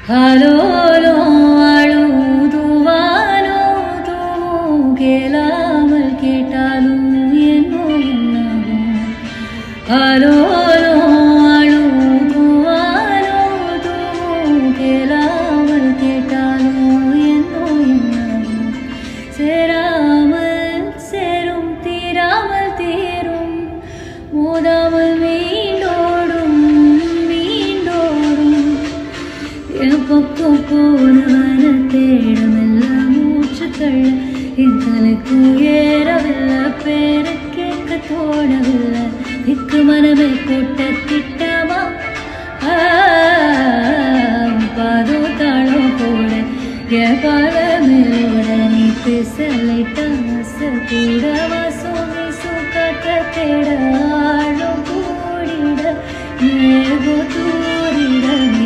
ஆலோலோ அழுதுவானோ தூவும் கேளாமல் கேட்டாலும் என்னோ என்னாகும். ஆலோலோ அழுதுவானோ தூவும் கேளாமல் கேட்டாலும் என்னோ என்னாகும். சேராமல் சேரும் தீராமல் தீரும் மோதாமல் மீண்டோடும் மீண்டோடும் என் பக்கம் போனவன தேடமெல்லாம் மூச்சுக்கள் என் தலைக்கு ஏறவில்லை பேரை கேட்க தோணவில்லை திக்கு மனமே போட்ட திட்டமா பாதோ தாளம் போட என் பாலமேலோட நீ பேசலைட்ட ஆசை கூட வாசம் வீசும் காத்த தேட ஆழம் கூடிட ஏகோ